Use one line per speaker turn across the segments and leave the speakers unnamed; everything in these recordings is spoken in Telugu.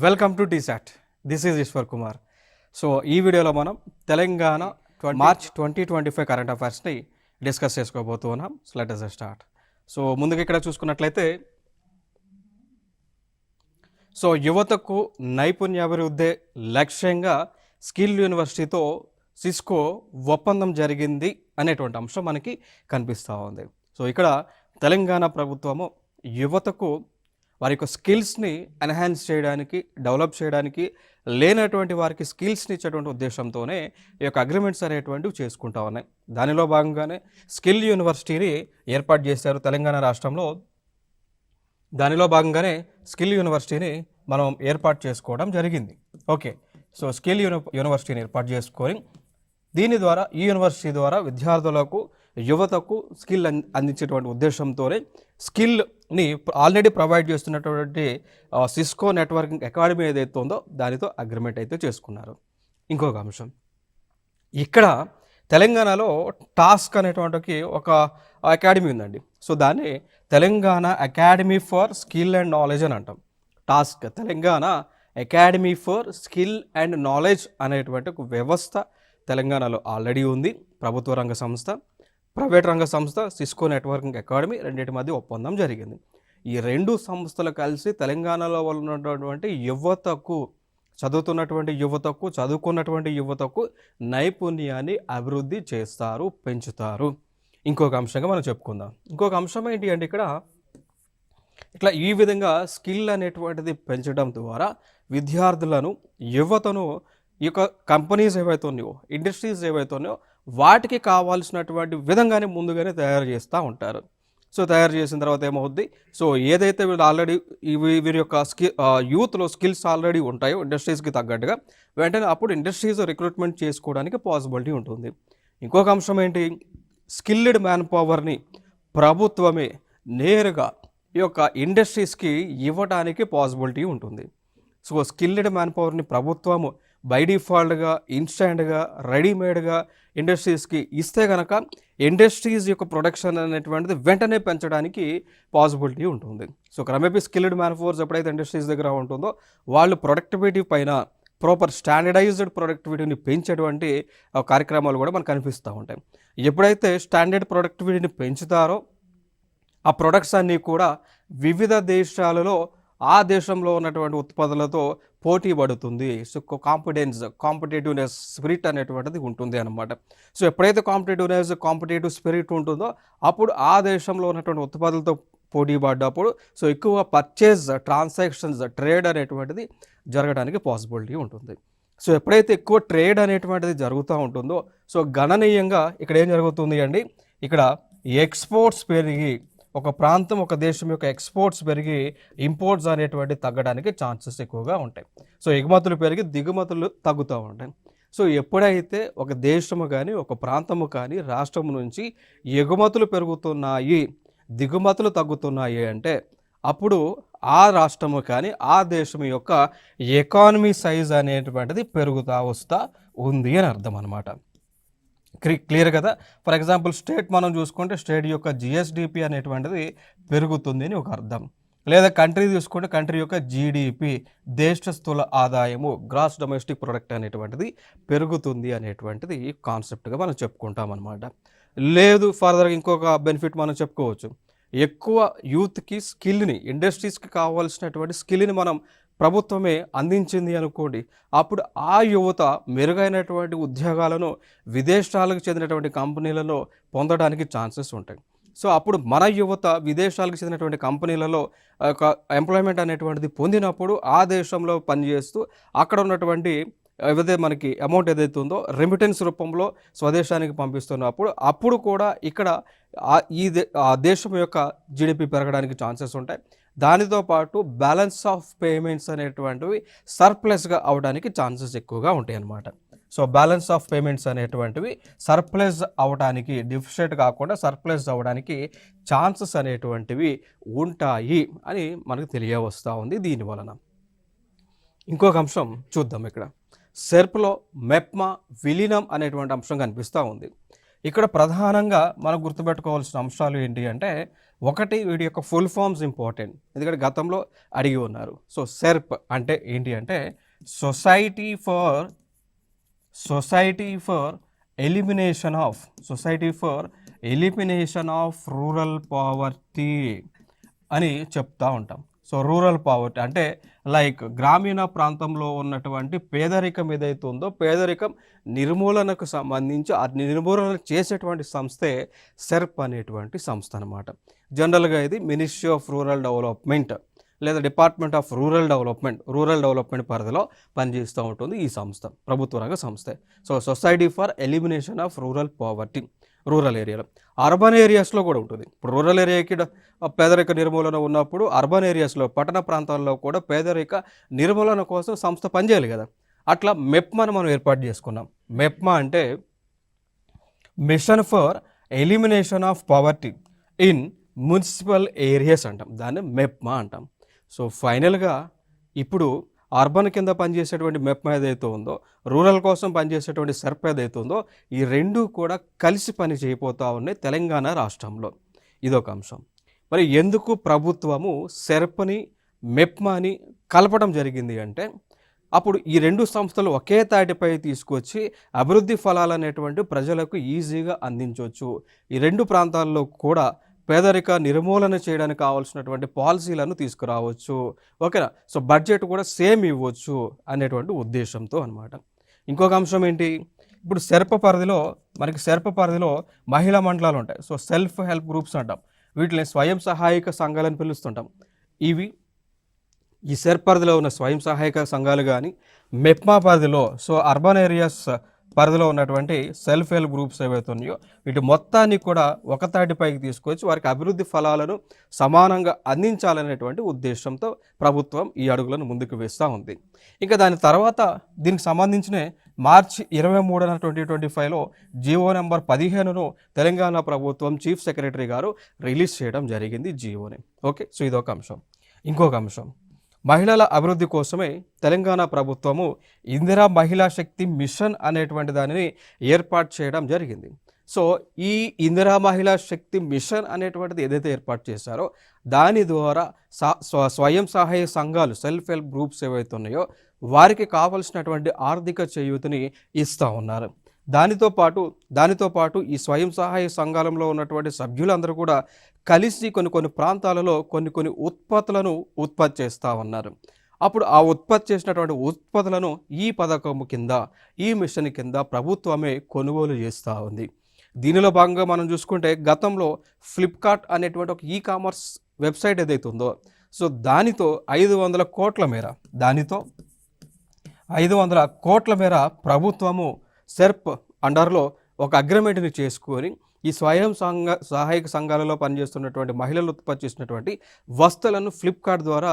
Welcome to TSAT. This is Ishwar Kumar. So ఈ వీడియోలో మనం తెలంగాణ మార్చ్ 2025 కరెంట్ అఫైర్స్ని డిస్కస్ చేసుకోబోతున్నాం. So let us start. So ముందుగా ఇక్కడ చూసుకున్నట్లయితే యువతకు నైపుణ్యాభివృద్ధి లక్ష్యంగా స్కిల్ యూనివర్సిటీతో సిస్కో ఒప్పందం జరిగింది అనేటువంటి అంశం మనకి కనిపిస్తూ ఉంది. సో ఇక్కడ తెలంగాణ ప్రభుత్వము యువతకు వారి యొక్క స్కిల్స్ని ఎన్హాన్స్ చేయడానికి, డెవలప్ చేయడానికి, లేనటువంటి వారికి స్కిల్స్ని ఇచ్చేటువంటి ఉద్దేశంతోనే ఈ యొక్క అగ్రిమెంట్స్ అనేటువంటివి చేసుకుంటా ఉన్నాయి. దానిలో భాగంగానే స్కిల్ యూనివర్సిటీని ఏర్పాటు చేశారు తెలంగాణ రాష్ట్రంలో. దానిలో భాగంగానే స్కిల్ యూనివర్సిటీని మనం ఏర్పాటు చేసుకోవడం జరిగింది. ఓకే, సో స్కిల్ యూనివర్సిటీని ఏర్పాటు చేసుకొని దీని ద్వారా, ఈ యూనివర్సిటీ ద్వారా విద్యార్థులకు, యువతకు స్కిల్ అందించేటువంటి ఉద్దేశంతోనే స్కిల్ని ఆల్రెడీ ప్రొవైడ్ చేస్తున్నటువంటి సిస్కో నెట్వర్కింగ్ అకాడమీ ఏదైతే ఉందో దానితో అగ్రిమెంట్ అయితే చేసుకున్నారు. ఇంకొక అంశం, ఇక్కడ తెలంగాణలో టాస్క్ అనేటువంటి ఒక అకాడమీ ఉందండి. సో దాన్ని Telangana academy for skill and knowledge అని అంటాం. Task Telangana academy for skill and knowledge అనేటువంటి ఒక వ్యవస్థ తెలంగాణలో ఆల్రెడీ ఉంది. ప్రభుత్వ రంగ సంస్థ, ప్రైవేట్ రంగ సంస్థ సిస్కో నెట్వర్కింగ్ అకాడమీ రెండింటి మధ్య ఒప్పందం జరిగింది. ఈ రెండు సంస్థలు కలిసి తెలంగాణలో ఉన్నటువంటి యువతకు, చదువుతున్నటువంటి యువతకు, చదువుకున్నటువంటి యువతకు నైపుణ్యాన్ని అభివృద్ధి చేస్తారు, పెంచుతారు. ఇంకొక అంశంగా మనం చెప్పుకుందాం. ఇంకొక అంశం ఏంటి అంటే ఇక్కడ ఇట్లా ఈ విధంగా స్కిల్ అనేటువంటిది పెంచడం ద్వారా విద్యార్థులను, యువతను ఈ యొక్క కంపెనీస్ ఏవైతే ఉన్నాయో, ఇండస్ట్రీస్ ఏవైతే ఉన్నాయో వాటికి కావాల్సినటువంటి విధంగానే ముందుగానే తయారు చేస్తూ ఉంటారు. సో తయారు చేసిన తర్వాత ఏమవుద్ది, సో ఏదైతే వీళ్ళు ఆల్రెడీ వీరి యొక్క యూత్లో స్కిల్స్ ఆల్రెడీ ఉంటాయో ఇండస్ట్రీస్కి తగ్గట్టుగా వెంటనే అప్పుడు ఇండస్ట్రీస్ రిక్రూట్మెంట్ చేసుకోవడానికి పాసిబిలిటీ ఉంటుంది. ఇంకొక అంశం ఏంటి, స్కిల్డ్ మ్యాన్ పవర్ని ప్రభుత్వమే నేరుగా ఈ యొక్క ఇండస్ట్రీస్కి ఇవ్వడానికి పాసిబిలిటీ ఉంటుంది. సో స్కిల్డ్ మ్యాన్ పవర్ని ప్రభుత్వము బై డిఫాల్ట్గా, ఇన్స్టాంట్గా, రెడీమేడ్గా ఇండస్ట్రీస్కి ఇస్తే కనుక ఇండస్ట్రీస్ యొక్క ప్రొడక్షన్ అనేటువంటిది వెంటనే పెంచడానికి పాసిబిలిటీ ఉంటుంది. సో క్రమేపీ స్కిల్డ్ మ్యాన్ ఫోర్స్ ఎప్పుడైతే ఇండస్ట్రీస్ దగ్గర ఉంటుందో వాళ్ళు ప్రొడక్టివిటీ పైన ప్రాపర్ స్టాండర్డైజ్డ్ ప్రొడక్టివిటీని పెంచేటువంటి కార్యక్రమాలు కూడా మనకు కనిపిస్తూ ఉంటాయి. ఎప్పుడైతే స్టాండర్డ్ ప్రొడక్టివిటీని పెంచుతారో ఆ ప్రొడక్ట్స్ అన్నీ కూడా వివిధ దేశాలలో ఆ దేశంలో ఉన్నటువంటి ఉత్పత్తులతో పోటీ పడుతుంది. సో కాంపిటేటివ్నెస్ స్పిరిట్ అనేటువంటిది ఉంటుంది అన్నమాట. సో ఎప్పుడైతే కాంపిటేటివ్ స్పిరిట్ ఉంటుందో అప్పుడు ఆ దేశంలో ఉన్నటువంటి ఉత్పత్తులతో పోటీ పడ్డప్పుడు సో ఎక్కువ పర్చేజ్ ట్రాన్సాక్షన్స్, ట్రేడ్ అనేటువంటిది జరగడానికి పాసిబిలిటీ ఉంటుంది. సో ఎప్పుడైతే ఎక్కువ ట్రేడ్ అనేటువంటిది జరుగుతూ ఉంటుందో సో గణనీయంగా ఇక్కడ ఏం జరుగుతుంది అండి, ఇక్కడ ఎక్స్పోర్ట్స్ పెరిగి ఒక ప్రాంతం, ఒక దేశం యొక్క ఎక్స్పోర్ట్స్ పెరిగి ఇంపోర్ట్స్ అనేటువంటి తగ్గడానికి ఛాన్సెస్ ఎక్కువగా ఉంటాయి. సో ఎగుమతులు పెరిగి దిగుమతులు తగ్గుతూ ఉంటాయి. సో ఎప్పుడైతే ఒక దేశము కానీ, ఒక ప్రాంతము కానీ, రాష్ట్రం నుంచి ఎగుమతులు పెరుగుతున్నాయి, దిగుమతులు తగ్గుతున్నాయి అంటే అప్పుడు ఆ రాష్ట్రము కానీ, ఆ దేశం యొక్క ఎకానమీ సైజ్ అనేటువంటిది పెరుగుతూ వస్తూ ఉంది అని అర్థం అన్నమాట. క్లియర్ కదా. ఫర్ ఎగ్జాంపుల్ స్టేట్ మనం చూసుకుంటే స్టేట్ యొక్క జిఎస్డిపి అనేటువంటిది పెరుగుతుంది అని ఒక అర్థం. లేదా కంట్రీ చూసుకుంటే కంట్రీ యొక్క జీడిపి, దేశ స్థూల ఆదాయము, గ్రాస్ డొమెస్టిక్ ప్రొడక్ట్ అనేటువంటిది పెరుగుతుంది అనేటువంటిది కాన్సెప్ట్గా మనం చెప్పుకుంటాం అనమాట. లేదు ఫర్దర్గా ఇంకొక బెనిఫిట్ మనం చెప్పుకోవచ్చు, ఎక్కువ యూత్కి స్కిల్ని, ఇండస్ట్రీస్కి కావాల్సినటువంటి స్కిల్ని మనం ప్రభుత్వమే అందించింది అనుకోండి, అప్పుడు ఆ యువత మెరుగైనటువంటి ఉద్యోగాలను విదేశాలకు చెందినటువంటి కంపెనీలలో పొందడానికి ఛాన్సెస్ ఉంటాయి. సో అప్పుడు మన యువత విదేశాలకు చెందినటువంటి కంపెనీలలో ఒక ఎంప్లాయ్మెంట్ అనేటువంటిది పొందినప్పుడు ఆ దేశంలో పనిచేస్తూ అక్కడ ఉన్నటువంటి ఏదైతే మనకి అమౌంట్ ఏదైతే ఉందో రెమిటెన్స్ రూపంలో స్వదేశానికి పంపిస్తున్నప్పుడు అప్పుడు కూడా ఇక్కడ ఆ దేశం యొక్క జీడిపి పెరగడానికి ఛాన్సెస్ ఉంటాయి. దానితో పాటు బ్యాలెన్స్ ఆఫ్ పేమెంట్స్ అనేటువంటివి సర్ప్లస్గా అవడానికి ఛాన్సెస్ ఎక్కువగా ఉంటాయి అన్నమాట. సో బ్యాలెన్స్ ఆఫ్ పేమెంట్స్ అనేటువంటివి సర్ప్లస్ అవడానికి, డిఫిసిట్ కాకుండా సర్ప్లస్ అవ్వడానికి ఛాన్సెస్ అనేటువంటివి ఉంటాయి అని మనకు తెలియవస్తూ ఉంది దీని వలన. ఇంకొక అంశం చూద్దాం. ఇక్కడ సెర్ప్లో మెప్మా విలీనం అనేటువంటి అంశం కనిపిస్తూ ఉంది. ఇక్కడ ప్రధానంగా మనం గుర్తుపెట్టుకోవాల్సిన అంశాలు ఏంటి అంటే ఒకటి వీటి యొక్క ఫుల్ ఫామ్స్ ఇంపార్టెంట్, ఎందుకంటే గతంలో అడిగి ఉన్నారు. సో సెర్ప్ అంటే ఏంటి అంటే society for elimination of rural poverty అని చెప్తా ఉంటాం. సో రూరల్ పావర్టీ అంటే లైక్ గ్రామీణ ప్రాంతంలో ఉన్నటువంటి పేదరికం ఏదైతే ఉందో పేదరికం నిర్మూలనకు సంబంధించి ఆ నిర్మూలన చేసేటువంటి సంస్థే సెర్ప్ అనేటువంటి సంస్థ అనమాట. జనరల్గా ఇది మినిస్ట్రీ ఆఫ్ రూరల్ డెవలప్మెంట్ లేదా డిపార్ట్మెంట్ ఆఫ్ రూరల్ డెవలప్మెంట్ పరిధిలో పనిచేస్తూ ఉంటుంది ఈ సంస్థ, ప్రభుత్వ రంగ సంస్థే. So society for elimination of rural poverty rural ఏరియాలో. అర్బన్ ఏరియాస్లో కూడా ఉంటుంది. ఇప్పుడు రూరల్ ఏరియాకి పేదరిక నిర్మూలన ఉన్నప్పుడు అర్బన్ ఏరియాస్లో పట్టణ ప్రాంతాల్లో కూడా పేదరిక నిర్మూలన కోసం సంస్థ పనిచేయాలి కదా. అట్లా మెప్మాను మనం ఏర్పాటు చేసుకున్నాం. మెప్మా అంటే mission for elimination of poverty in municipal areas అంటాం, దాన్ని మెప్మా అంటాం. సో ఫైనల్గా ఇప్పుడు అర్బన్ కింద పనిచేసేటువంటి మెప్మా ఏదైతే ఉందో, రూరల్ కోసం పనిచేసేటువంటి సెర్ప్ ఏదైతే ఉందో, ఈ రెండు కూడా కలిసి పని చేయబోతూ ఉన్నాయి తెలంగాణ రాష్ట్రంలో. ఇదొక అంశం. మరి ఎందుకు ప్రభుత్వము సెర్ప్ని మెప్మాని కలపడం జరిగింది అంటే, అప్పుడు ఈ రెండు సంస్థలు ఒకే తాటిపై తీసుకొచ్చి అభివృద్ధి ఫలాలు అనేటువంటి ప్రజలకు ఈజీగా అందించవచ్చు. ఈ రెండు ప్రాంతాల్లో కూడా పేదరిక నిర్మూలన చేయడానికి కావాల్సినటువంటి పాలసీలను తీసుకురావచ్చు. ఓకేనా. సో బడ్జెట్ కూడా సేమ్ ఇవ్వచ్చు అనేటువంటి ఉద్దేశంతో అనమాట. ఇంకొక అంశం ఏంటి, ఇప్పుడు సెర్ప్ పరిధిలో మహిళా మండలాలు ఉంటాయి. సో సెల్ఫ్ హెల్ప్ గ్రూప్స్ అంటాం, వీటిని స్వయం సహాయక సంఘాలని పిలుస్తుంటాం. ఈ సెర్ప్ పరిధిలో ఉన్న స్వయం సహాయక సంఘాలు కానీ మెప్మా పరిధిలో సో అర్బన్ ఏరియాస్ పరిధిలో ఉన్నటువంటి సెల్ఫ్ హెల్ప్ గ్రూప్స్ ఏవైతే ఉన్నాయో వీటి మొత్తాన్ని కూడా ఒక తాటిపైకి తీసుకొచ్చి వారికి అభివృద్ధి ఫలాలను సమానంగా అందించాలనేటువంటి ఉద్దేశంతో ప్రభుత్వం ఈ అడుగులను ముందుకు వేస్తూ ఉంది. ఇంకా దాని తర్వాత దీనికి సంబంధించిన మార్చి 23న 2025లో జీవో నెంబర్ 15ను తెలంగాణ ప్రభుత్వం చీఫ్ సెక్రటరీ గారు రిలీజ్ చేయడం జరిగింది జీవోని. ఓకే. సో ఇదొక అంశం. ఇంకొక అంశం, మహిళల అభివృద్ధి కోసమే తెలంగాణ ప్రభుత్వము ఇందిరా మహిళా శక్తి మిషన్ అనేటువంటి దానిని ఏర్పాటు చేయడం జరిగింది. సో ఈ ఇందిరా మహిళా శక్తి మిషన్ అనేటువంటిది ఏదైతే ఏర్పాటు చేశారో దాని ద్వారా స్వయం సహాయ సంఘాలు సెల్ఫ్ హెల్ప్ గ్రూప్స్ ఏవైతే ఉన్నాయో వారికి కావలసినటువంటి ఆర్థిక చేయూతని ఇస్తూ ఉన్నారు. దానితో పాటు ఈ స్వయం సహాయ సంఘాలలో ఉన్నటువంటి సభ్యులందరూ కూడా కలిసి కొన్ని ప్రాంతాలలో కొన్ని ఉత్పత్తులను ఉత్పత్తి చేస్తూ ఉన్నారు. అప్పుడు ఆ ఉత్పత్తి చేసినటువంటి ఉత్పత్తులను ఈ పథకం కింద, ఈ మిషన్ కింద ప్రభుత్వమే కొనుగోలు చేస్తూ ఉంది. దీనిలో భాగంగా మనం చూసుకుంటే గతంలో ఫ్లిప్కార్ట్ అనేటువంటి ఒక కామర్స్ వెబ్సైట్ ఏదైతే ఉందో సో దానితో 500 కోట్ల మేర ప్రభుత్వము సెర్ప్ అండర్లో ఒక అగ్రిమెంట్ని చేసుకొని ఈ స్వయం సహాయక సంఘాలలో పనిచేస్తున్నటువంటి మహిళలు ఉత్పత్తి చేసినటువంటి వస్తువులను ఫ్లిప్కార్ట్ ద్వారా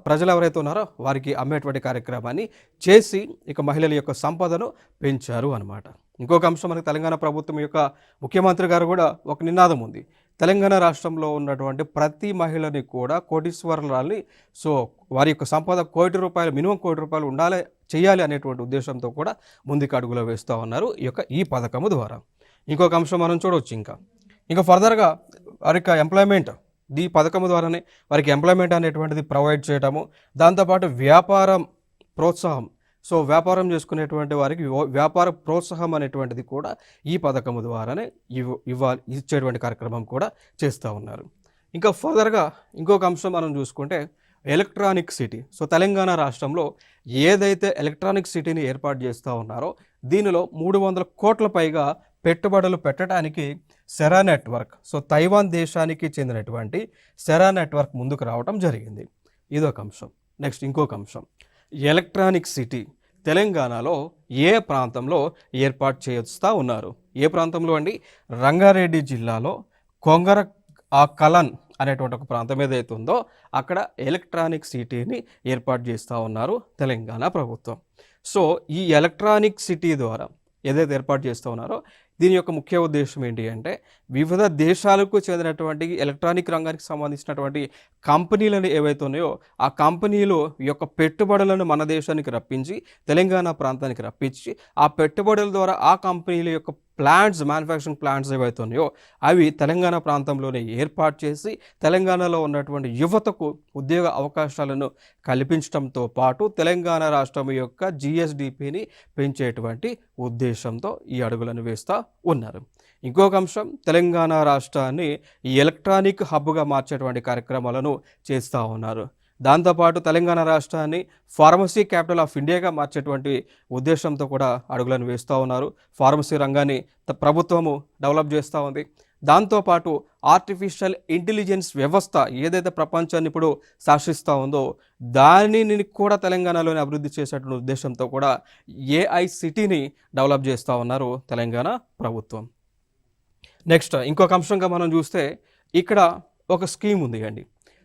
ప్రజలు ఎవరైతే ఉన్నారో వారికి అమ్మేటువంటి కార్యక్రమాన్ని చేసి ఇక మహిళల యొక్క సంపదను పెంచారు అనమాట. ఇంకొక అంశం, మనకి తెలంగాణ ప్రభుత్వం యొక్క ముఖ్యమంత్రి గారు కూడా ఒక నినాదం ఉంది, తెలంగాణ రాష్ట్రంలో ఉన్నటువంటి ప్రతి మహిళని కూడా కోటీశ్వరులని, సో వారి యొక్క సంపద మినిమం ₹1 ఉండాలి చేయాలి అనేటువంటి ఉద్దేశంతో కూడా ముందుకు అడుగులో వేస్తూ ఉన్నారు ఈ పథకము ద్వారా. ఇంకొక అంశం మనం చూడవచ్చు, ఇంకా ఫర్దర్గా వారికి ఎంప్లాయ్మెంట్ ఈ పథకము ద్వారానే వారికి ఎంప్లాయ్మెంట్ అనేటువంటిది ప్రొవైడ్ చేయటము, దాంతోపాటు వ్యాపారం ప్రోత్సాహం, సో వ్యాపారం చేసుకునేటువంటి వారికి వ్యాపార ప్రోత్సాహం అనేటువంటిది కూడా ఈ పథకము ద్వారానే ఇచ్చేటువంటి కార్యక్రమం కూడా చేస్తూ ఉన్నారు. ఇంకా ఫర్దర్గా ఇంకొక అంశం మనం చూసుకుంటే ఎలక్ట్రానిక్ సిటీ. సో తెలంగాణ రాష్ట్రంలో ఏదైతే ఎలక్ట్రానిక్ సిటీని ఏర్పాటు చేస్తూ ఉన్నారో దీనిలో 300 కోట్ల పైగా పెట్టుబడులు పెట్టడానికి సెరా నెట్వర్క్, సో తైవాన్ దేశానికి చెందినటువంటి సెరా నెట్వర్క్ ముందుకు రావడం జరిగింది. ఇదొక అంశం. నెక్స్ట్ ఇంకొక అంశం, ఎలక్ట్రానిక్ సిటీ తెలంగాణలో ఏ ప్రాంతంలో ఏర్పాటు చేస్తూ ఉన్నారు? ఏ ప్రాంతంలో అండి? రంగారెడ్డి జిల్లాలో కొంగర కలన్ అనేటువంటి ఒక ప్రాంతం ఏదైతే ఉందో అక్కడ ఎలక్ట్రానిక్ సిటీని ఏర్పాటు చేస్తూ ఉన్నారు తెలంగాణ ప్రభుత్వం. సో ఈ ఎలక్ట్రానిక్ సిటీ ద్వారా ఏదైతే ఏర్పాటు చేస్తూ ఉన్నారో దీని యొక్క ముఖ్య ఉద్దేశం ఏంటి అంటే వివిధ దేశాలకు చెందినటువంటి ఎలక్ట్రానిక్ రంగానికి సంబంధించినటువంటి కంపెనీలను ఏవైతే ఉన్నాయో ఆ కంపెనీలు యొక్క పెట్టుబడులను మన దేశానికి రప్పించి తెలంగాణ ప్రాంతానికి రప్పించి ఆ పెట్టుబడుల ద్వారా ఆ కంపెనీల యొక్క ప్లాంట్స్, మ్యానుఫ్యాక్చరింగ్ ప్లాంట్స్ ఏవైతే ఉన్నాయో అవి తెలంగాణ ప్రాంతంలోనే ఏర్పాటు చేసి తెలంగాణలో ఉన్నటువంటి యువతకు ఉద్యోగ అవకాశాలను కల్పించడంతో పాటు తెలంగాణ రాష్ట్రం యొక్క జిఎస్డిపిని పెంచేటువంటి ఉద్దేశంతో ఈ అడుగులను వేస్తూ ఉన్నారు. ఇంకొక అంశం, తెలంగాణ రాష్ట్రాన్ని ఎలక్ట్రానిక్ హబ్గా మార్చేటువంటి కార్యక్రమాలను చేస్తూ ఉన్నారు. దాంతోపాటు తెలంగాణ రాష్ట్రాన్ని ఫార్మసీ క్యాపిటల్ ఆఫ్ ఇండియాగా మార్చేటువంటి ఉద్దేశంతో కూడా అడుగులను వేస్తూ ఉన్నారు. ఫార్మసీ రంగాన్ని ప్రభుత్వము డెవలప్ చేస్తూ ఉంది. దాంతోపాటు ఆర్టిఫిషియల్ ఇంటెలిజెన్స్ వ్యవస్థ ఏదైతే ప్రపంచాన్ని ఇప్పుడు శాసిస్తూ ఉందో దానిని కూడా తెలంగాణలోనే అభివృద్ధి చేసేటువంటి ఉద్దేశంతో కూడా ఏఐసిటీని డెవలప్ చేస్తూ ఉన్నారు తెలంగాణ ప్రభుత్వం. నెక్స్ట్ ఇంకొక అంశంగా మనం చూస్తే ఇక్కడ ఒక స్కీమ్ ఉంది అండి.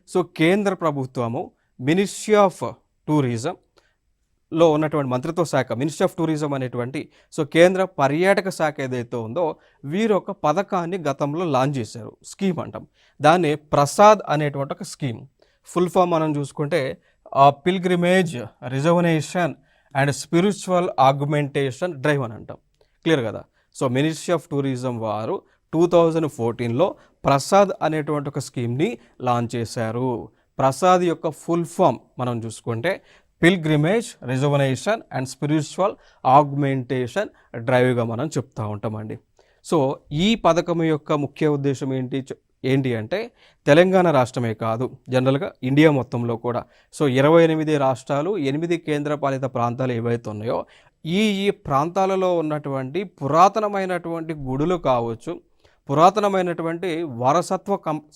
సో కేంద్ర ప్రభుత్వము మినిస్ట్రీ ఆఫ్ టూరిజంలో ఉన్నటువంటి మంత్రిత్వ శాఖ, మినిస్ట్రీ ఆఫ్ టూరిజం అనేటువంటి సో కేంద్ర పర్యాటక శాఖ ఏదైతే ఉందో వీరు ఒక పథకాన్ని గతంలో లాంచ్ చేశారు. స్కీమ్ అంటాం దాన్ని, ప్రసాద్ అనేటువంటి ఒక స్కీమ్. ఫుల్ ఫామ్ మనం చూసుకుంటే pilgrimage rejuvenation and spiritual augmentation drive అని అంటాం. క్లియర్ కదా. సో మినిస్ట్రీ ఆఫ్ టూరిజం వారు 2014లో ప్రసాద్ అనేటువంటి ఒక స్కీమ్ని లాంచ్ చేశారు. ప్రసాద్ యొక్క ఫుల్ ఫామ్ మనం చూసుకుంటే pilgrimage rejuvenation and spiritual augmentation డ్రైవ్గా మనం చెప్తూ ఉంటామండి. సో ఈ పథకం యొక్క ముఖ్య ఉద్దేశం ఏంటి అంటే తెలంగాణ రాష్ట్రమే కాదు, జనరల్గా ఇండియా మొత్తంలో కూడా సో 28 రాష్ట్రాలు, 8 కేంద్రపాలిత ప్రాంతాలు ఏవైతే ఉన్నాయో ఈ ప్రాంతాలలో ఉన్నటువంటి పురాతనమైనటువంటి గుడులు కావచ్చు, పురాతనమైనటువంటి వారసత్వ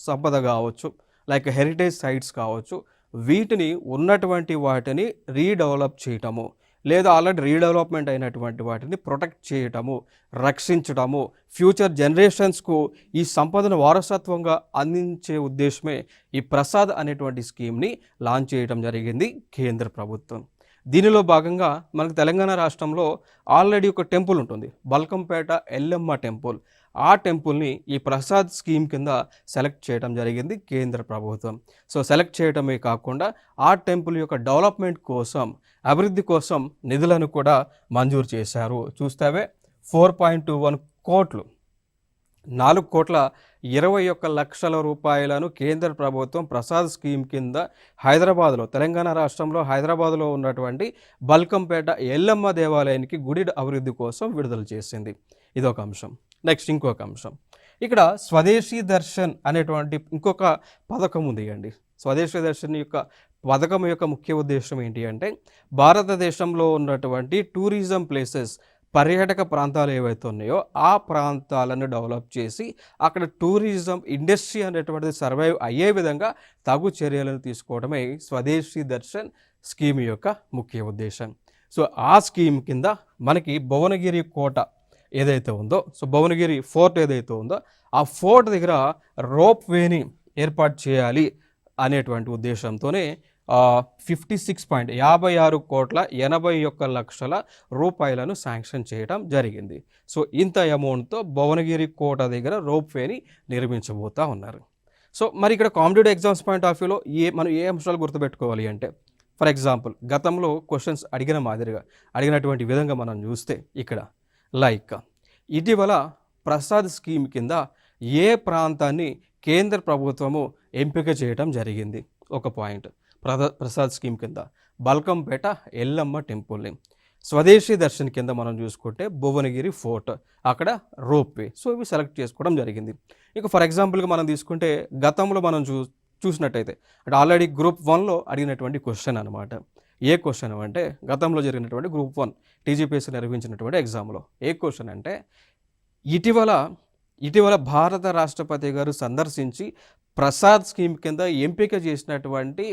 సంపద కావచ్చు, లైక్ హెరిటేజ్ సైట్స్ కావచ్చు, వీటిని ఉన్నటువంటి వాటిని రీడెవలప్ చేయటము లేదా ఆల్రెడీ రీడెవలప్మెంట్ అయినటువంటి వాటిని ప్రొటెక్ట్ చేయటము, రక్షించటము, ఫ్యూచర్ జనరేషన్స్కు ఈ సంపదను వారసత్వంగా అందించే ఉద్దేశమే ఈ ప్రసాద్ అనేటువంటి స్కీమ్ని లాంచ్ చేయడం జరిగింది కేంద్ర ప్రభుత్వం. దీనిలో భాగంగా మనకు తెలంగాణ రాష్ట్రంలో ఆల్రెడీ ఒక టెంపుల్ ఉంటుంది, బల్కంపేట ఎల్లమ్మ టెంపుల్. ఆ టెంపుల్ని ఈ ప్రసాద్ స్కీమ్ కింద సెలెక్ట్ చేయడం జరిగింది కేంద్ర ప్రభుత్వం. సో సెలెక్ట్ చేయడమే కాకుండా ఆ టెంపుల్ యొక్క డెవలప్మెంట్ కోసం, అభివృద్ధి కోసం నిధులను కూడా మంజూరు చేశారు. చూస్తావే 4.21 కోట్లు, 4,21,00,000 రూపాయలను కేంద్ర ప్రభుత్వం ప్రసాద్ స్కీమ్ కింద హైదరాబాద్లో, తెలంగాణ రాష్ట్రంలో హైదరాబాద్లో ఉన్నటువంటి బల్కంపేట ఎల్లమ్మ దేవాలయానికి గుడి అభివృద్ధి కోసం విడుదల చేసింది. ఇదొక అంశం. నెక్స్ట్ ఇంకొక అంశం, ఇక్కడ స్వదేశీ దర్శన్ అనేటువంటి ఇంకొక పథకం ఉంది అండి. స్వదేశీ దర్శన్ యొక్క పథకం యొక్క ముఖ్య ఉద్దేశం ఏంటి అంటే భారతదేశంలో ఉన్నటువంటి టూరిజం ప్లేసెస్, పర్యాటక ప్రాంతాలు ఏవైతే ఉన్నాయో ఆ ప్రాంతాలను డెవలప్ చేసి అక్కడ టూరిజం ఇండస్ట్రీ అనేటువంటిది సర్వైవ్ అయ్యే విధంగా తగు చర్యలను తీసుకోవడమే స్వదేశీ దర్శన్ స్కీమ్ యొక్క ముఖ్య ఉద్దేశం. సో ఆ స్కీమ్ కింద మనకి భువనగిరి కోట ఏదైతే ఉందో, సో భువనగిరి ఫోర్ట్ ఏదైతే ఉందో ఆ ఫోర్ట్ దగ్గర రోప్ వేని ఏర్పాటు చేయాలి అనేటువంటి ఉద్దేశంతోనే 56,81,80,00,000 రూపాయలను శాంక్షన్ చేయడం జరిగింది. సో ఇంత అమౌంట్తో భువనగిరి కోట దగ్గర రోప్ వేని నిర్మించబోతూ ఉన్నారు. సో మరి ఇక్కడ కాంపిటేటివ్ ఎగ్జామ్స్ పాయింట్ ఆఫ్ వ్యూలో మనం ఏ అంశాలు గుర్తుపెట్టుకోవాలి అంటే, ఫర్ ఎగ్జాంపుల్ గతంలో క్వశ్చన్స్ అడిగిన మాదిరిగా అడిగినటువంటి విధంగా మనం చూస్తే ఇక్కడ లైక్ ఇటీవల ప్రసాద్ స్కీమ్ కింద ఏ ప్రాంతాన్ని కేంద్ర ప్రభుత్వము ఎంపిక చేయడం జరిగింది? ఒక పాయింట్. ప్రసాద్ స్కీమ్ కింద బల్కంపేట ఎల్లమ్మ టెంపుల్ని, స్వదేశీ దర్శన్ కింద మనం చూసుకుంటే భువనగిరి ఫోర్ట్, అక్కడ రోప్వే. సో ఇవి సెలెక్ట్ చేసుకోవడం జరిగింది. ఇక ఫర్ ఎగ్జాంపుల్గా మనం తీసుకుంటే గతంలో మనం చూసినట్టయితే అంటే ఆల్రెడీ గ్రూప్ 1లో అడిగినటువంటి క్వశ్చన్ అనమాట. ఏ క్వశ్చన్ అంటే గతంలో జరిగినటువంటి గ్రూప్ 1 టీజీపీఎస్సీ నిర్వహించినటువంటి ఎగ్జామ్లో ఏ క్వశ్చన్ అంటే ఇటీవల భారత రాష్ట్రపతి గారు సందర్శించి ప్రసాద్ స్కీమ్ కింద ఎంపిక చేసినటువంటి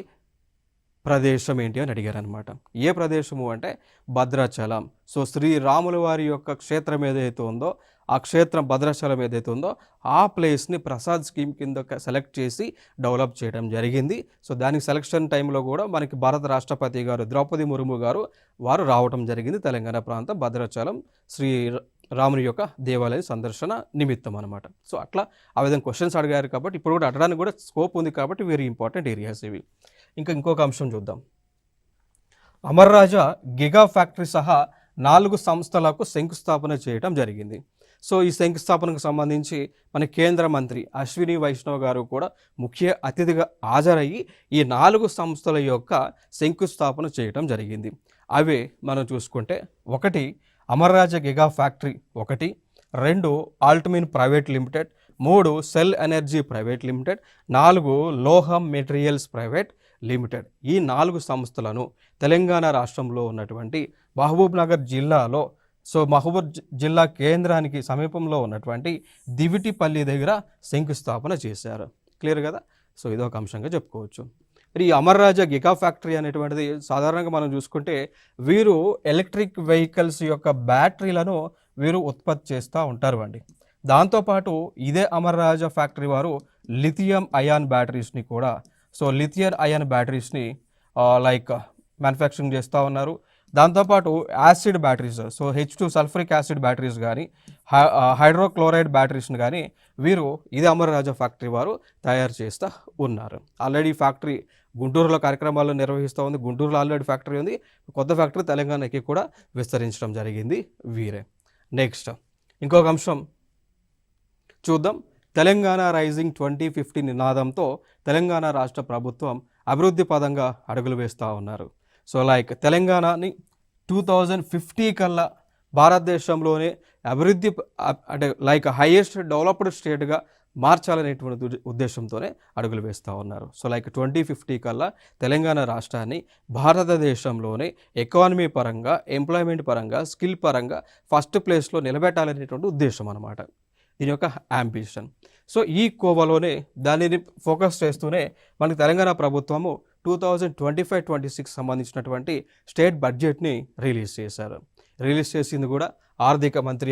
ప్రదేశం ఏంటి అని అడిగారు అనమాట. ఏ ప్రదేశము అంటే భద్రాచలం. సో శ్రీరాముల వారి యొక్క క్షేత్రం ఏదైతే ఉందో ఆ క్షేత్రం భద్రాచలం ఏదైతే ఉందో ఆ ప్లేస్ని ప్రసాద్ స్కీమ్ కింద సెలెక్ట్ చేసి డెవలప్ చేయడం జరిగింది. సో దానికి సెలక్షన్ టైంలో కూడా మనకి భారత రాష్ట్రపతి గారు ద్రౌపది ముర్ము గారు వారు రావడం జరిగింది తెలంగాణ ప్రాంతం భద్రాచలం శ్రీ రాముని యొక్క దేవాలయ సందర్శన నిమిత్తం అనమాట. సో అట్లా ఆ విధంగా క్వశ్చన్స్ అడిగారు కాబట్టి ఇప్పుడు కూడా అడగడానికి కూడా స్కోప్ ఉంది కాబట్టి వెరీ ఇంపార్టెంట్ ఏరియాస్ ఇవి. ఇంకొక అంశం చూద్దాం. అమర్ రాజా గిగా ఫ్యాక్టరీ సహా 4 సంస్థలకు శంకుస్థాపన చేయడం జరిగింది. సో ఈ శంకుస్థాపనకు సంబంధించి మన కేంద్ర మంత్రి అశ్విని వైష్ణవ్ గారు కూడా ముఖ్య అతిథిగా హాజరయ్యి ఈ 4 సంస్థల యొక్క శంకుస్థాపన చేయడం జరిగింది. అవే మనం చూసుకుంటే 1 Amar Raja giga factory 1, 2 Altmin private limited, 3 cell energy private limited, 4 Loham materials private limited. ఈ 4 సంస్థలను తెలంగాణ రాష్ట్రంలో ఉన్నటువంటి మహబూబ్ నగర్ జిల్లాలో, సో మహబూబ్ జిల్లా కేంద్రానికి సమీపంలో ఉన్నటువంటి దివిటిపల్లి దగ్గర శంకుస్థాపన చేశారు. క్లియర్ కదా? సో ఇదొక అంశంగా చెప్పుకోవచ్చు. మరి ఈ అమర్ రాజా గిగా ఫ్యాక్టరీ అనేటువంటిది సాధారణంగా మనం చూసుకుంటే వీరు ఎలక్ట్రిక్ వెహికల్స్ యొక్క బ్యాటరీలను వీరు ఉత్పత్తి చేస్తూ ఉంటారు అండి. దాంతోపాటు ఇదే అమర్ రాజా ఫ్యాక్టరీ వారు లిథియం అయాన్ బ్యాటరీస్ని కూడా, సో లిథియం అయాన్ బ్యాటరీస్ని మ్యానుఫ్యాక్చరింగ్ చేస్తూ ఉన్నారు. దాంతోపాటు acid batteries, so H2 sulphuric acid batteries కానీ హైడ్రోక్లోరైడ్ బ్యాటరీస్ని కానీ వీరు ఇదే అమర్ రాజా ఫ్యాక్టరీ వారు తయారు చేస్తూ ఉన్నారు. ఆల్రెడీ ఫ్యాక్టరీ గుంటూరులో కార్యక్రమాలు నిర్వహిస్తూ ఉంది. గుంటూరులో ఆల్రెడీ ఫ్యాక్టరీ ఉంది. కొత్త ఫ్యాక్టరీ తెలంగాణకి కూడా విస్తరించడం జరిగింది వీరే. నెక్స్ట్ ఇంకొక అంశం చూద్దాం. తెలంగాణ రైజింగ్ 2050 నినాదంతో తెలంగాణ రాష్ట్ర ప్రభుత్వం అభివృద్ధి పదంగా అడుగులు వేస్తూ ఉన్నారు. సో తెలంగాణని 2050 కల్లా భారతదేశంలోనే అభివృద్ధి అంటే హైయెస్ట్ డెవలప్డ్ స్టేట్గా మార్చాలనేటువంటి ఉద్దేశంతోనే అడుగులు వేస్తూ ఉన్నారు. సో 2050 కల్లా తెలంగాణ రాష్ట్రాన్ని భారతదేశంలోనే ఎకానమీ పరంగా, ఎంప్లాయ్మెంట్ పరంగా, స్కిల్ పరంగా ఫస్ట్ ప్లేస్లో నిలబెట్టాలనేటువంటి ఉద్దేశం అన్నమాట. దీని యొక్క అంబిషన్. సో ఈ కోవలోనే దానిని ఫోకస్ చేస్తూనే మనకి తెలంగాణ ప్రభుత్వము 2025-26 సంబంధించినటువంటి స్టేట్ బడ్జెట్ని రిలీజ్ చేశారు. రిలీజ్ చేసింది కూడా ఆర్థిక మంత్రి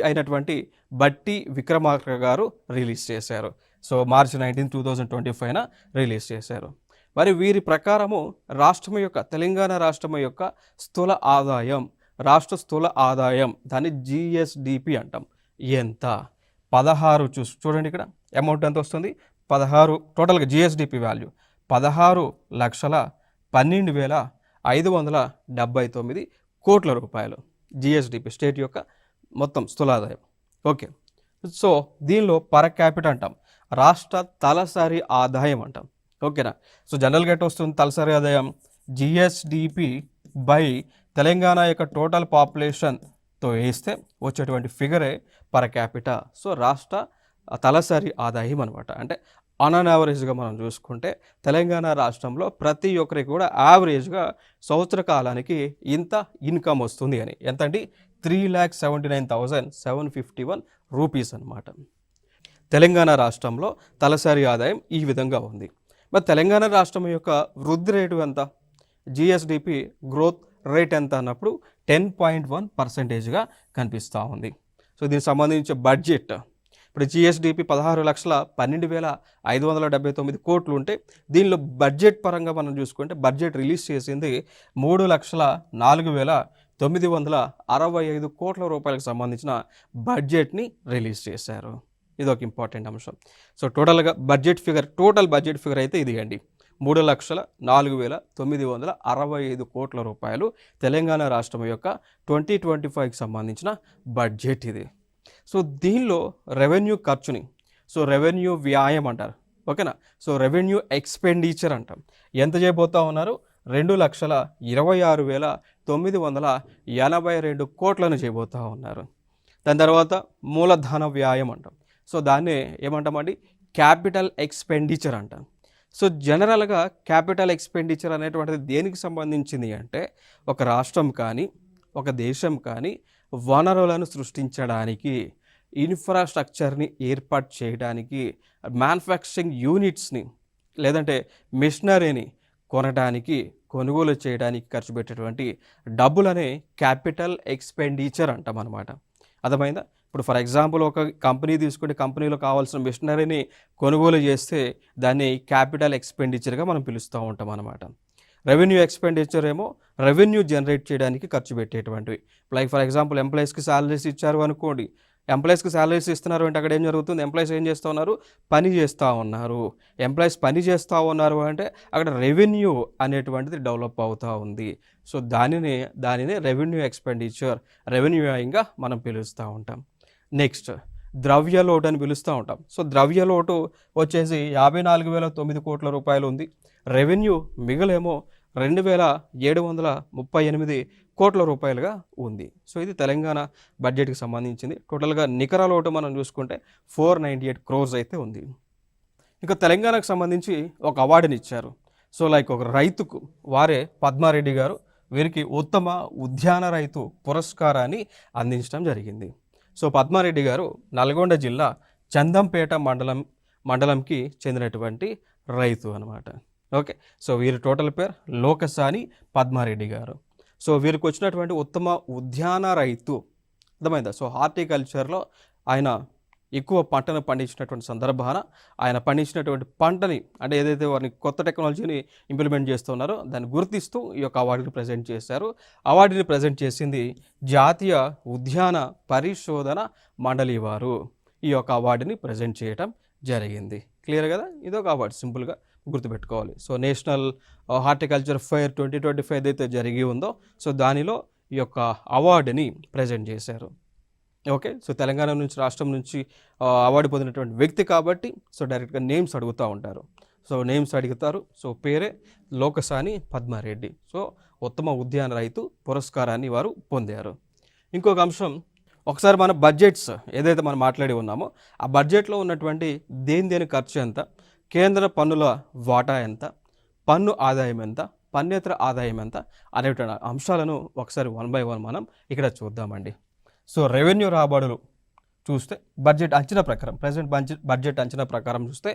అయినటువంటి బట్టి విక్రమార్క గారు రిలీజ్ చేశారు. సో March 19, 2025 రిలీజ్ చేశారు. మరి వీరి ప్రకారము తెలంగాణ రాష్ట్రం యొక్క రాష్ట్ర స్థూల ఆదాయం దాన్ని GSDP అంటాం. ఎంత 16 చూడండి ఇక్కడ అమౌంట్ ఎంత వస్తుంది, 16 టోటల్గా GSDP వాల్యూ 16,12,579 కోట్ల రూపాయలు GSDP స్టేట్ యొక్క మొత్తం స్థూలాదాయం. ఓకే, సో దీనిలో పర్ క్యాపిటల్ అంటాం, రాష్ట్ర తలసరి ఆదాయం అంటాం. ఓకేనా? సో జనరల్గా ఎట్ వస్తుంది తలసరి ఆదాయం GSDP బై తెలంగాణ యొక్క టోటల్ పాపులేషన్తో వేస్తే వచ్చేటువంటి ఫిగరే పర్ క్యాపిటల్. సో రాష్ట్ర తలసరి ఆదాయం అనమాట. అంటే ఆన్ యావరేజ్గా మనం చూసుకుంటే తెలంగాణ రాష్ట్రంలో ప్రతి ఒక్కరికి కూడా యావరేజ్గా సంవత్సర కాలానికి ఇంత ఇన్కమ్ వస్తుంది అని. ఎంత అండి? 3,79,751 రూపీస్ అనమాట. తెలంగాణ రాష్ట్రంలో తలసరి ఆదాయం ఈ విధంగా ఉంది. మరి తెలంగాణ రాష్ట్రం యొక్క వృద్ధి రేటు ఎంత, GSDP గ్రోత్ రేట్ ఎంత అన్నప్పుడు 10.1%గా కనిపిస్తూ ఉంది. సో దీనికి సంబంధించి బడ్జెట్ ఇప్పుడు GSDP 16,12,579 కోట్లు ఉంటే దీనిలో బడ్జెట్ పరంగా మనం చూసుకుంటే బడ్జెట్ రిలీజ్ చేసింది 3,04,965 కోట్ల రూపాయలకు సంబంధించిన బడ్జెట్ని రిలీజ్ చేశారు. ఇది ఒక ఇంపార్టెంట్ అంశం. సో టోటల్ బడ్జెట్ ఫిగర్ అయితే ఇది అండి, 3,04,965 కోట్ల రూపాయలు తెలంగాణ రాష్ట్రం యొక్క 2025కి సంబంధించిన బడ్జెట్ ఇది. సో దీనిలో రెవెన్యూ ఖర్చుని, సో రెవెన్యూ వ్యాయం అంటారు. ఓకేనా? సో రెవెన్యూ ఎక్స్పెండిచర్ అంటాం. ఎంత చేయబోతా ఉన్నారు? 2,26,982 కోట్లను చేయబోతూ ఉన్నారు. దాని తర్వాత మూలధన వ్యాయం అంటాం. సో దాన్నే ఏమంటామండి? క్యాపిటల్ ఎక్స్పెండిచర్ అంటాం. సో జనరల్గా క్యాపిటల్ ఎక్స్పెండిచర్ అనేటువంటిది దేనికి సంబంధించింది అంటే ఒక రాష్ట్రం కానీ ఒక దేశం కానీ వనరులను సృష్టించడానికి, ఇన్ఫ్రాస్ట్రక్చర్ని ఏర్పాటు చేయడానికి, మ్యానుఫ్యాక్చరింగ్ యూనిట్స్ని లేదంటే మిషనరీని కొనడానికి, కొనుగోలు చేయడానికి ఖర్చు పెట్టేటువంటి డబ్బులనే క్యాపిటల్ ఎక్స్పెండిచర్ అంటాం అన్నమాట. అర్థమైందా? ఇప్పుడు ఫర్ ఎగ్జాంపుల్ ఒక కంపెనీ తీసుకుంటే కంపెనీలో కావాల్సిన మిషనరీని కొనుగోలు చేస్తే దాన్ని క్యాపిటల్ ఎక్స్పెండిచర్గా మనం పిలుస్తూ ఉంటాం అన్నమాట. రెవెన్యూ ఎక్స్పెండిచర్ ఏమో రెవెన్యూ జనరేట్ చేయడానికి ఖర్చు పెట్టేటువంటివి. ఫర్ ఎగ్జాంపుల్ ఎంప్లాయీస్కి శాలరీస్ ఇచ్చారు అనుకోండి, ఎంప్లాయీస్కి శాలరీస్ ఇస్తున్నారు అంటే అక్కడ ఏం జరుగుతుంది? ఎంప్లాయీస్ ఏం చేస్తూ ఉన్నారు? పని చేస్తూ ఉన్నారు. ఎంప్లాయీస్ పని చేస్తూ ఉన్నారు అంటే అక్కడ రెవెన్యూ అనేటువంటిది డెవలప్ అవుతూ ఉంది. సో దానిని రెవెన్యూ ఎక్స్పెండిచర్, రెవెన్యూయింగ్గా మనం పిలుస్తూ ఉంటాం. నెక్స్ట్ ద్రవ్య లోటు అని పిలుస్తూ ఉంటాం. సో ద్రవ్య లోటు వచ్చేసి 54,009 కోట్ల రూపాయలు ఉంది. రెవెన్యూ మిగులేమో 2,738 కోట్ల రూపాయలుగా ఉంది. సో ఇది తెలంగాణ బడ్జెట్కి సంబంధించింది. టోటల్గా నికర లోటు మనం చూసుకుంటే 498 క్రోర్స్ అయితే ఉంది. ఇంకా తెలంగాణకు సంబంధించి ఒక అవార్డుని ఇచ్చారు. సో లైక్ ఒక రైతుకు వారే పద్మారెడ్డి గారు వీరికి ఉత్తమ ఉద్యాన రైతు పురస్కారాన్ని అందించడం జరిగింది. సో పద్మారెడ్డి గారు నల్గొండ జిల్లా చందంపేట మండలంకి చెందినటువంటి రైతు అనమాట. ఓకే, సో వీరి టోటల్ పేరు లోకసాని పద్మారెడ్డి గారు. సో వీరికి వచ్చినటువంటి ఉత్తమ ఉద్యాన రైతు అర్థమైందా? సో హార్టికల్చర్లో ఆయన ఎక్కువ పంటను పండించినటువంటి సందర్భాన ఆయన పండించినటువంటి పంటని అంటే ఏదైతే వారిని కొత్త టెక్నాలజీని ఇంప్లిమెంట్ చేస్తున్నారో దాన్ని గుర్తిస్తూ ఈ యొక్క అవార్డుని ప్రజెంట్ చేశారు. అవార్డుని ప్రజెంట్ చేసింది జాతీయ ఉద్యాన పరిశోధన మండలి వారు ఈ యొక్క అవార్డుని ప్రజెంట్ చేయటం జరిగింది. క్లియర్ కదా? ఇదొక అవార్డు, సింపుల్గా గుర్తుపెట్టుకోవాలి. సో నేషనల్ హార్టికల్చర్ ఫెయిర్ 2025 ఏదైతే జరిగి ఉందో సో దానిలో ఈ యొక్క అవార్డుని ప్రజెంట్ చేశారు. ఓకే, సో తెలంగాణ నుంచి, రాష్ట్రం నుంచి అవార్డు పొందినటువంటి వ్యక్తి కాబట్టి సో డైరెక్ట్గా నేమ్స్ అడుగుతూ ఉంటారు. సో నేమ్స్ అడుగుతారు. సో పేరే లోకసాని పద్మారెడ్డి. సో ఉత్తమ ఉద్యాన రైతు పురస్కారాన్ని వారు పొందారు. ఇంకొక అంశం, ఒకసారి మన బడ్జెట్స్ ఏదైతే మనం మాట్లాడి ఉన్నామో ఆ బడ్జెట్లో ఉన్నటువంటి దేని ఖర్చు ఎంత, కేంద్ర పన్నుల వాటా ఎంత, పన్ను ఆదాయం ఎంత, పన్నేతర ఆదాయం ఎంత అనేటువంటి అంశాలను ఒకసారి 1 by 1 మనం ఇక్కడ చూద్దామండి. సో రెవెన్యూ రాబడులు చూస్తే బడ్జెట్ అంచనా ప్రకారం, ప్రజెంట్ బడ్జెట్ అంచనా ప్రకారం చూస్తే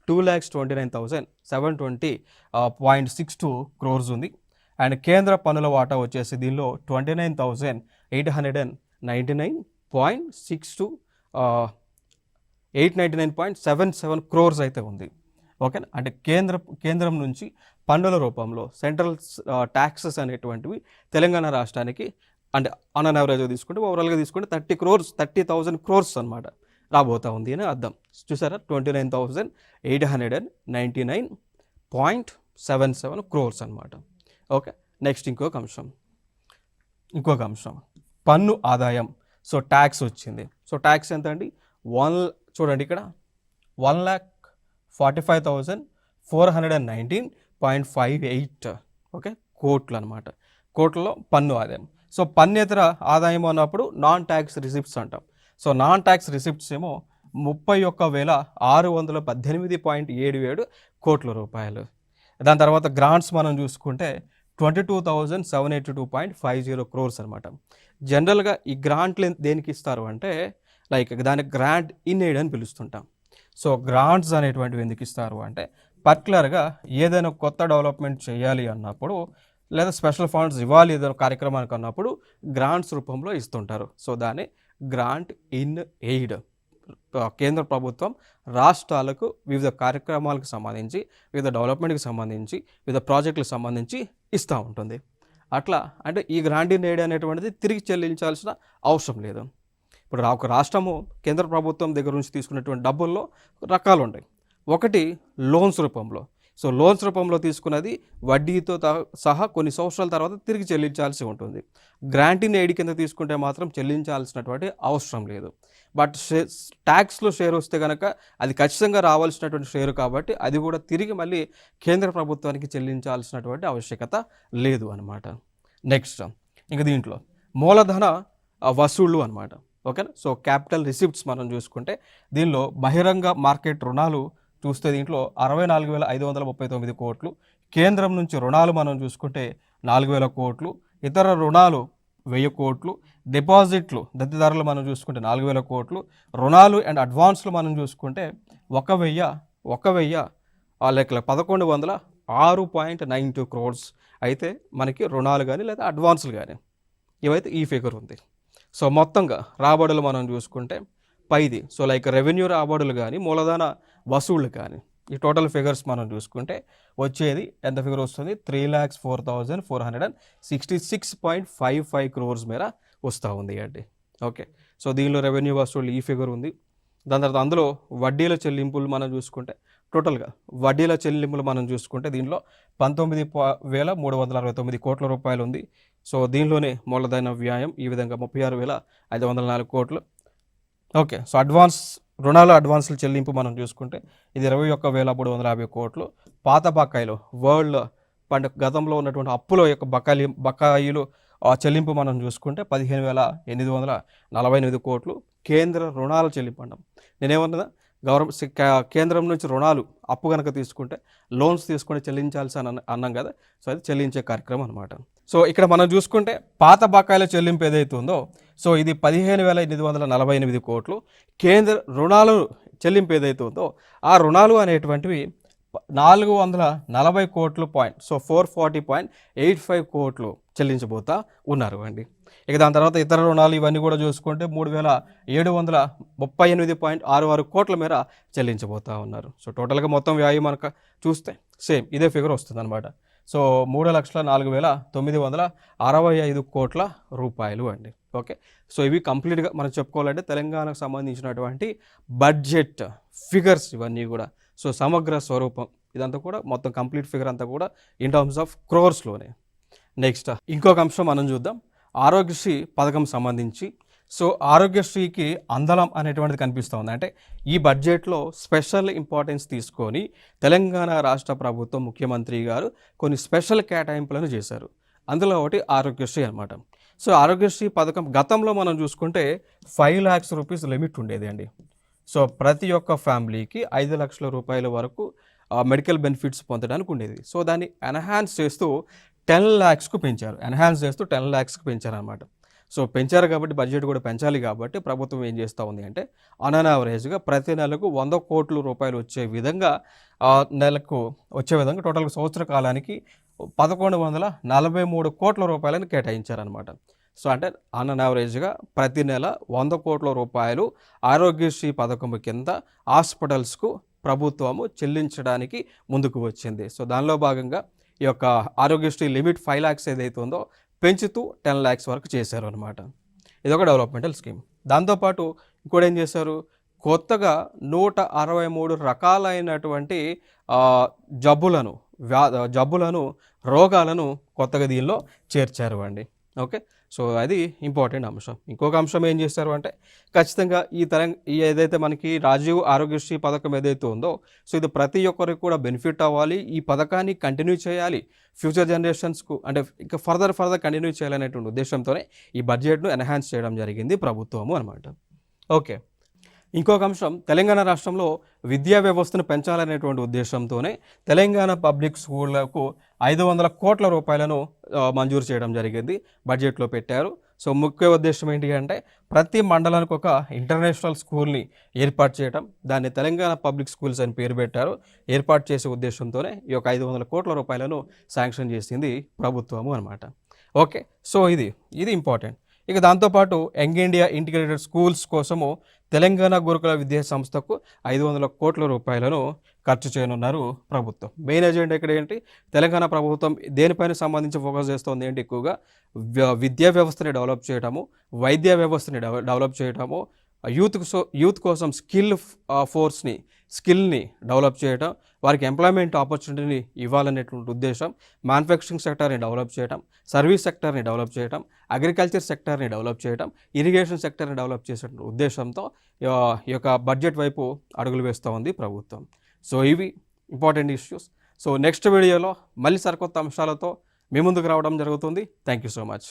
2,29,720.62 క్రోర్స్ ఉంది. అండ్ కేంద్ర పన్నుల వాటా వచ్చేసి దీనిలో 29,899.62 899.77 క్రోర్స్ అయితే ఉంది. ఓకే, అంటే కేంద్రం నుంచి పన్నుల రూపంలో సెంట్రల్ ట్యాక్సెస్ అనేటువంటివి తెలంగాణ రాష్ట్రానికి అంటే ఆన్ అన్ యావరేజ్గా తీసుకుంటే, ఓవరాల్గా తీసుకుంటే 30,000 క్రోర్స్ అనమాట రాబోతా ఉంది అని అర్థం. చూసారా, 29,899.77 క్రోర్స్ అనమాట. ఓకే, నెక్స్ట్ ఇంకొక అంశం పన్ను ఆదాయం. సో ట్యాక్స్ వచ్చింది. సో ట్యాక్స్ ఎంత అండి? చూడండి ఇక్కడ 1,45,419.58 ఓకే కోట్లు అనమాట. కోట్లలో పన్ను ఆదాయం. సో పన్నేతర ఆదాయం అన్నప్పుడు నాన్ ట్యాక్స్ రిసిప్ట్స్ అంటాం. సో నాన్ ట్యాక్స్ రిసిప్ట్స్ ఏమో 31,618.77 కోట్ల రూపాయలు. దాని తర్వాత గ్రాంట్స్ మనం చూసుకుంటే 22,782.50 క్రోర్స్ అనమాట. జనరల్గా ఈ గ్రాంట్లు దేనికి ఇస్తారు అంటే లైక్ దానికి గ్రాంట్ ఇన్ ఎయిడ్ అని పిలుస్తుంటాం. సో గ్రాంట్స్ అనేటువంటివి ఎందుకు ఇస్తారు అంటే పర్టికులర్గా ఏదైనా కొత్త డెవలప్మెంట్ చేయాలి అన్నప్పుడు లేదా స్పెషల్ ఫండ్స్ ఇవ్వాలి ఏదైనా కార్యక్రమానికి అన్నప్పుడు గ్రాంట్స్ రూపంలో ఇస్తుంటారు. సో దాన్ని గ్రాంట్ ఇన్ ఎయిడ్. కేంద్ర ప్రభుత్వం రాష్ట్రాలకు వివిధ కార్యక్రమాలకు సంబంధించి, వివిధ డెవలప్మెంట్కి సంబంధించి, వివిధ ప్రాజెక్టులకు సంబంధించి ఇస్తూ ఉంటుంది. అట్లా అంటే ఈ గ్రాంట్ ఇన్ ఎయిడ్ అనేటువంటిది తిరిగి చెల్లించాల్సిన అవసరం లేదు. ఇప్పుడు ఒక రాష్ట్రము కేంద్ర ప్రభుత్వం దగ్గర నుంచి తీసుకున్నటువంటి డబ్బుల్లో రకాలు ఉంటాయి. ఒకటి లోన్స్ రూపంలో. సో లోన్స్ రూపంలో తీసుకున్నది వడ్డీతో సహా కొన్ని సంవత్సరాల తర్వాత తిరిగి చెల్లించాల్సి ఉంటుంది. గ్రాంట్ ఇన్ ఎయిడ్ కింద తీసుకుంటే మాత్రం చెల్లించాల్సినటువంటి అవసరం లేదు. బట్ ట్యాక్స్లో షేర్ వస్తే కనుక అది ఖచ్చితంగా రావాల్సినటువంటి షేరు కాబట్టి అది కూడా తిరిగి మళ్ళీ కేంద్ర ప్రభుత్వానికి చెల్లించాల్సినటువంటి ఆవశ్యకత లేదు అనమాట. నెక్స్ట్ ఇంకా దీంట్లో మూలధన వసూళ్ళు అనమాట. ఓకేనా. సో క్యాపిటల్ రిసిప్ట్స్ మనం చూసుకుంటే దీనిలో బహిరంగ మార్కెట్ రుణాలు చూస్తే దీంట్లో 64,539 కోట్లు, కేంద్రం నుంచి రుణాలు మనం చూసుకుంటే 4,000 కోట్లు, ఇతర రుణాలు 1,000 కోట్లు, డిపాజిట్లు దత్తిదారులు మనం చూసుకుంటే 4,000 కోట్లు, రుణాలు అండ్ అడ్వాన్స్లు మనం చూసుకుంటే 1,106.92 క్రోర్స్ అయితే మనకి రుణాలు కానీ లేదా అడ్వాన్సులు కానీ ఇవైతే ఈ ఫిగర్ ఉంది. సో మొత్తంగా రాబడులు మనం చూసుకుంటే పైది. సో లైక్ రెవెన్యూ రాబడులు కానీ మూలధన వసూళ్ళు కానీ ఈ టోటల్ ఫిగర్స్ మనం చూసుకుంటే వచ్చేది ఎంత ఫిగర్ వస్తుంది? 3,04,466.55 క్రోర్స్ మేర వస్తూ ఉంది అండి. ఓకే. సో దీనిలో రెవెన్యూ వసూళ్ళు ఈ ఫిగర్ ఉంది. దాని తర్వాత అందులో వడ్డీల చెల్లింపులు మనం చూసుకుంటే టోటల్గా వడ్డీల చెల్లింపులు మనం చూసుకుంటే దీనిలో 19,369 కోట్ల రూపాయలు ఉంది. సో దీనిలోనే మూలధన వ్యాయం ఈ విధంగా 36,504 కోట్లు. ఓకే, సో అడ్వాన్సుల చెల్లింపు మనం చూసుకుంటే ఇది 21,350 కోట్లు. పాత బకాయిలు వరల్డ్ గతంలో ఉన్నటువంటి అప్పుల యొక్క బకాయిలు చెల్లింపు మనం చూసుకుంటే 15,848 కోట్లు. కేంద్ర రుణాల చెల్లింపు అంటాం. నేనేమన్నా కేంద్రం నుంచి రుణాలు అప్పు కనుక తీసుకుంటే లోన్స్ తీసుకొని చెల్లించాల్సి అన్నాం కదా, సో అది చెల్లించే కార్యక్రమం అనమాట. సో ఇక్కడ మనం చూసుకుంటే పాత బకాయిల చెల్లింపు ఏదైతే ఉందో సో ఇది 15,848 కోట్లు. కేంద్ర రుణాలు చెల్లింపు ఏదైతే ఉందో ఆ రుణాలు అనేటువంటివి 440 కోట్లు సో 440.85 కోట్లు చెల్లించబోతా ఉన్నారు అండి. ఇక దాని తర్వాత ఇతర రుణాలు ఇవన్నీ కూడా చూసుకుంటే 3,738.66 కోట్ల మేర చెల్లించబోతా ఉన్నారు. సో టోటల్గా మొత్తం వ్యాయం మనకు చూస్తే సేమ్ ఇదే ఫిగర్ వస్తుంది అనమాట. సో 3,04,965 కోట్ల రూపాయలు అండి. ఓకే, సో ఇవి కంప్లీట్గా మనం చెప్పుకోవాలంటే తెలంగాణకు సంబంధించినటువంటి బడ్జెట్ ఫిగర్స్ ఇవన్నీ కూడా. సో సమగ్ర స్వరూపం ఇదంతా కూడా మొత్తం కంప్లీట్ ఫిగర్ అంతా కూడా ఇన్ టర్మ్స్ ఆఫ్ క్రోర్స్లోనే. నెక్స్ట్ ఇంకొక అంశం మనం చూద్దాం, ఆరోగ్యశ్రీ పథకం సంబంధించి. సో ఆరోగ్యశ్రీకి అందలం అనేటువంటిది కనిపిస్తూ ఉంది. అంటే ఈ బడ్జెట్లో స్పెషల్ ఇంపార్టెన్స్ తీసుకొని తెలంగాణ రాష్ట్ర ప్రభుత్వం ముఖ్యమంత్రి గారు కొన్ని స్పెషల్ కేటాయింపులను చేశారు. అందులో ఒకటి ఆరోగ్యశ్రీ అనమాట. సో ఆరోగ్యశ్రీ పథకం గతంలో మనం చూసుకుంటే 5 lakhs రూపీస్ లిమిట్ ఉండేది అండి. సో ప్రతి ఒక్క ఫ్యామిలీకి 5 లక్షల రూపాయల వరకు మెడికల్ బెనిఫిట్స్ పొందడానికి ఉండేది. సో దాన్ని ఎన్హాన్స్ చేస్తూ 10 lakhsకు పెంచారు. ఎన్హాన్స్ చేస్తూ 10 lakhsకు పెంచారు అనమాట. సో పెంచారు కాబట్టి బడ్జెట్ కూడా పెంచాలి కాబట్టి ప్రభుత్వం ఏం చేస్తూ ఉంది అంటే ఆన్ యావరేజ్గా ప్రతి నెలకు 100 కోట్ల రూపాయలు వచ్చే విధంగా టోటల్గా సంవత్సర కాలానికి 1,143 కోట్ల రూపాయలను కేటాయించారనమాట. సో అంటే ఆన్ యావరేజ్గా ప్రతి నెల 100 కోట్ల రూపాయలు ఆరోగ్యశ్రీ పథకం కింద హాస్పిటల్స్కు ప్రభుత్వము చెల్లించడానికి ముందుకు వచ్చింది. సో దానిలో భాగంగా ఈ యొక్క ఆరోగ్యశ్రీ లిమిట్ 5 lakhs ఏదైతే ఉందో పెంచుతూ 10 lakhs వరకు చేశారు అనమాట. ఇదొక డెవలప్మెంటల్ స్కీమ్. దాంతోపాటు ఇంకోటి ఏం చేశారు, కొత్తగా 163 రకాలైనటువంటి జబ్బులను రోగాలను కొత్తగా దీనిలో చేర్చారు అండి. ఓకే, సో అది ఇంపార్టెంట్ అంశం. ఇంకొక అంశం ఏం చేశారు అంటే ఖచ్చితంగా ఈ ఏదైతే మనకి రాజీవ్ ఆరోగ్యశ్రీ పథకం ఏదైతే ఉందో సో ఇది ప్రతి ఒక్కరికి కూడా బెనిఫిట్ అవ్వాలి, ఈ పథకాన్ని కంటిన్యూ చేయాలి, ఫ్యూచర్ జనరేషన్స్కు అంటే ఇంకా ఫర్దర్ కంటిన్యూ చేయాలనేటువంటి ఉద్దేశంతోనే ఈ బడ్జెట్ను ఎన్హాన్స్ చేయడం జరిగింది ప్రభుత్వము అనమాట. ఓకే, ఇంకొక అంశం తెలంగాణ రాష్ట్రంలో విద్యా వ్యవస్థను పెంచాలనేటువంటి ఉద్దేశంతోనే తెలంగాణ పబ్లిక్ స్కూళ్లకు 500 కోట్ల రూపాయలను మంజూరు చేయడం జరిగింది, బడ్జెట్లో పెట్టారు. సో ముఖ్య ఉద్దేశం ఏంటి అంటే ప్రతి మండలానికి ఒక ఇంటర్నేషనల్ స్కూల్ని ఏర్పాటు చేయడం, దాన్ని తెలంగాణ పబ్లిక్ స్కూల్స్ అని పేరు పెట్టారు. ఏర్పాటు చేసే ఉద్దేశంతోనే ఈ యొక్క 500 కోట్ల రూపాయలను శాంక్షన్ చేసింది ప్రభుత్వము అనమాట. ఓకే, సో ఇది ఇంపార్టెంట్. ఇక దాంతోపాటు యంగ్ ఇండియా ఇంటిగ్రేటెడ్ స్కూల్స్ కోసము తెలంగాణ గురుకుల విద్యా సంస్థకు 500 కోట్ల రూపాయలను ఖర్చు చేయనున్నారు ప్రభుత్వం. మెయిన్ ఎజెండా ఇక్కడ ఏంటి, తెలంగాణ ప్రభుత్వం దేనిపైన సంబంధించి ఫోకస్ చేస్తుంది ఏంటి, ఎక్కువగా విద్యా వ్యవస్థని డెవలప్ చేయటము, వైద్య వ్యవస్థని డెవలప్ చేయటము, యూత్ కోసం స్కిల్ని డెవలప్ చేయటం, వారికి ఎంప్లాయ్మెంట్ ఆపర్చునిటీని ఇవ్వాలనేటువంటి ఉద్దేశం, మ్యానుఫ్యాక్చరింగ్ సెక్టర్ని డెవలప్ చేయటం, సర్వీస్ సెక్టర్ని డెవలప్ చేయటం, అగ్రికల్చర్ సెక్టర్ని డెవలప్ చేయటం, ఇరిగేషన్ సెక్టర్ని డెవలప్ చేసే ఉద్దేశంతో ఈ యొక్క బడ్జెట్ వైపు అడుగులు వేస్తూ ఉంది ప్రభుత్వం. సో ఇవి ఇంపార్టెంట్ ఇష్యూస్. సో నెక్స్ట్ వీడియోలో మళ్ళీ సరికొత్త అంశాలతో మీ ముందుకు రావడం జరుగుతుంది. Thank you so much.